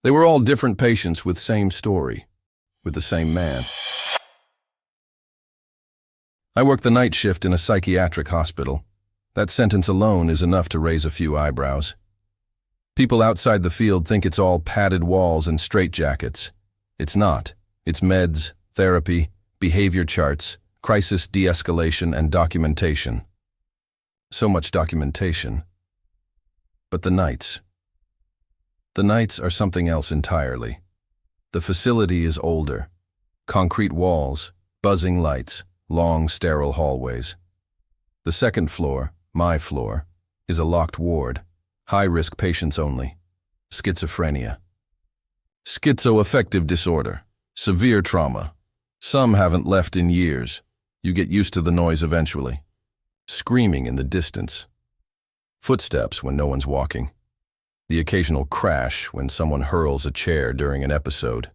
They were all different patients with same story, with the same man. I work the night shift in a psychiatric hospital. That sentence alone is enough to raise a few eyebrows. People outside the field think it's all padded walls and straitjackets. It's not. It's meds, therapy, behavior charts, crisis de-escalation, and documentation. So much documentation. But the nights. The nights are something else entirely. The facility is older. Concrete walls, buzzing lights, long sterile hallways. The second floor, my floor, is a locked ward. High-risk patients only. Schizophrenia. Schizoaffective disorder. Severe trauma. Some haven't left in years. You get used to the noise eventually. Screaming in the distance. Footsteps when no one's walking. The occasional crash when someone hurls a chair during an episode.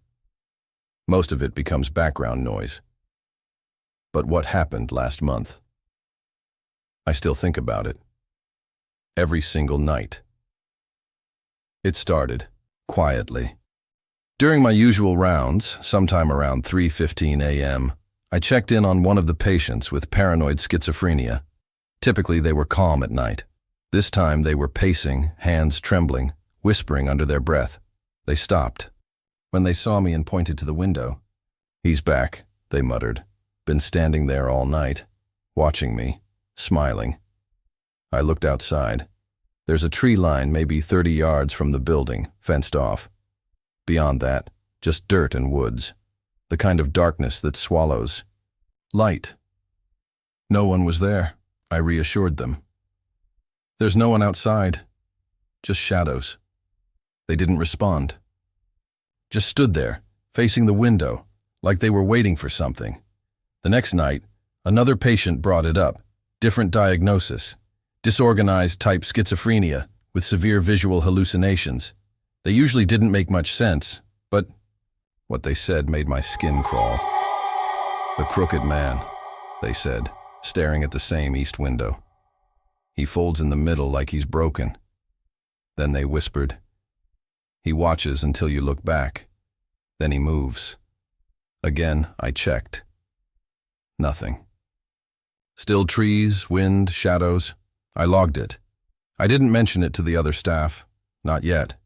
Most of it becomes background noise. But what happened last month? I still think about it. Every single night. It started, quietly. During my usual rounds, sometime around 3:15 a.m., I checked in on one of the patients with paranoid schizophrenia. Typically, they were calm at night. This time, they were pacing, hands trembling, whispering under their breath. They stopped. When they saw me and pointed to the window, "He's back," they muttered. "Been standing there all night, watching me, smiling." I looked outside. There's a tree line maybe 30 yards from the building, fenced off. Beyond that, just dirt and woods. The kind of darkness that swallows. Light. No one was there, I reassured them. There's no one outside. Just shadows. They didn't respond. Just stood there, facing the window, like they were waiting for something. The next night, another patient brought it up. Different diagnosis. Disorganized type schizophrenia with severe visual hallucinations. They usually didn't make much sense, but what they said made my skin crawl. "The crooked man," they said, staring at the same east window. "He folds in the middle like he's broken." Then they whispered, "He watches until you look back. Then he moves." Again, I checked. Nothing. Still trees, wind, shadows. I logged it. I didn't mention it to the other staff. Not yet.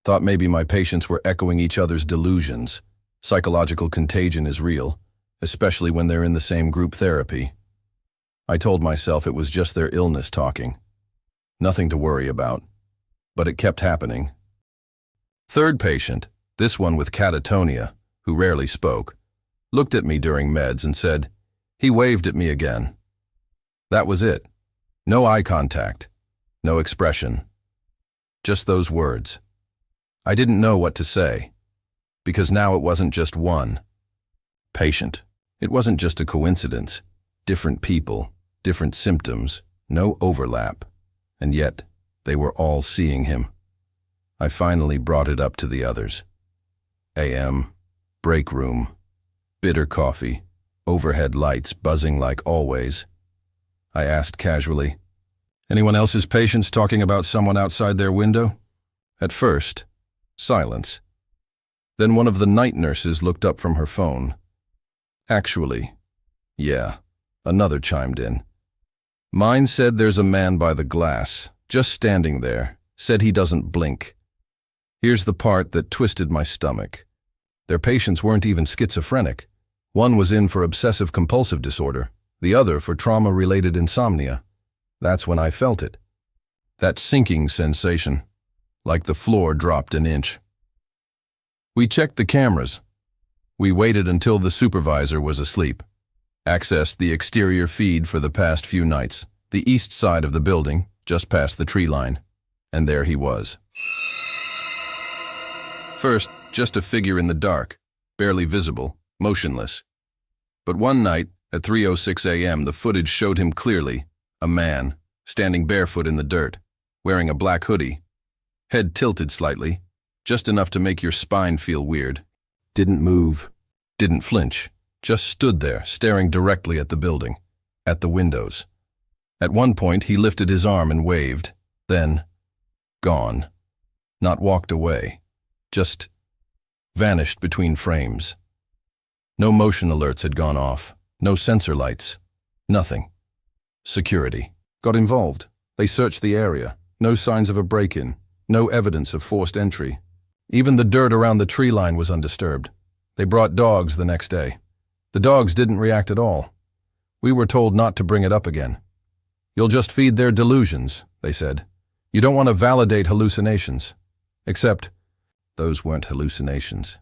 Thought maybe my patients were echoing each other's delusions. Psychological contagion is real, especially when they're in the same group therapy. I told myself it was just their illness talking. Nothing to worry about. But it kept happening. Third patient, this one with catatonia, who rarely spoke, looked at me during meds and said, "He waved at me again." That was it. No eye contact. No expression. Just those words. I didn't know what to say, because now it wasn't just one patient. It wasn't just a coincidence. Different people, different symptoms, no overlap, and yet they were all seeing him. I finally brought it up to the others. AM, break room, bitter coffee, overhead lights buzzing like always. I asked casually, "Anyone else's patients talking about someone outside their window?" At first, silence. Then one of the night nurses looked up from her phone. "Actually, yeah," another chimed in. "Mine said there's a man by the glass, just standing there, said he doesn't blink." Here's the part that twisted my stomach. Their patients weren't even schizophrenic. One was in for obsessive-compulsive disorder, the other for trauma-related insomnia. That's when I felt it. That sinking sensation, like the floor dropped an inch. We checked the cameras. We waited until the supervisor was asleep. Accessed the exterior feed for the past few nights, the east side of the building, just past the tree line. And there he was. First, just a figure in the dark, barely visible, motionless. But one night, at 3:06 a.m., the footage showed him clearly, a man, standing barefoot in the dirt, wearing a black hoodie, head tilted slightly, just enough to make your spine feel weird. Didn't move, didn't flinch, just stood there, staring directly at the building, at the windows. At one point, he lifted his arm and waved, then, gone. Not walked away, just vanished between frames. No motion alerts had gone off, no sensor lights, nothing. Security got involved. They searched the area. No signs of a break-in, no evidence of forced entry. Even the dirt around the tree line was undisturbed. They brought dogs the next day. The dogs didn't react at all. We were told not to bring it up again. You'll just feed their delusions, they said. You don't want to validate hallucinations. Except, those weren't hallucinations.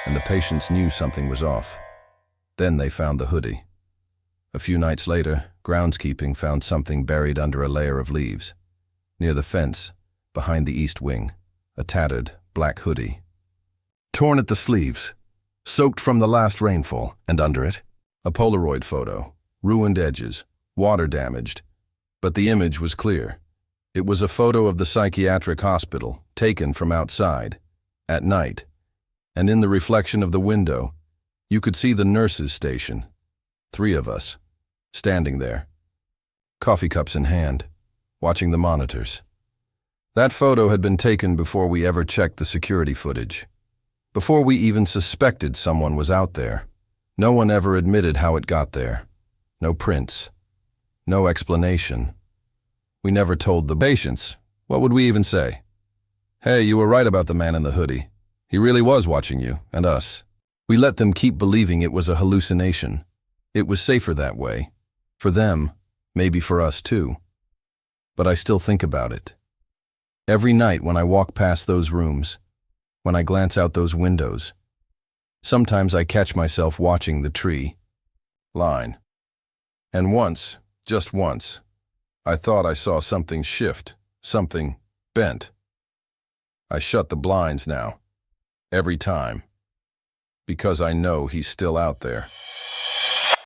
And the patients knew something was off. Then they found the hoodie. A few nights later, groundskeeping found something buried under a layer of leaves. Near the fence, behind the east wing, a tattered, black hoodie. Torn at the sleeves, soaked from the last rainfall, and under it, a Polaroid photo, ruined edges, water damaged. But the image was clear. It was a photo of the psychiatric hospital, taken from outside, at night. And in the reflection of the window, you could see the nurses' station. 3 of us, standing there, coffee cups in hand, watching the monitors. That photo had been taken before we ever checked the security footage. Before we even suspected someone was out there. No one ever admitted how it got there. No prints. No explanation. We never told the patients. What would we even say? Hey, you were right about the man in the hoodie. He really was watching you, and us. We let them keep believing it was a hallucination. It was safer that way. For them, maybe for us too. But I still think about it. Every night when I walk past those rooms, when I glance out those windows, sometimes I catch myself watching the tree line. And once, just once, I thought I saw something shift, something bent. I shut the blinds now, every time, because I know he's still out there.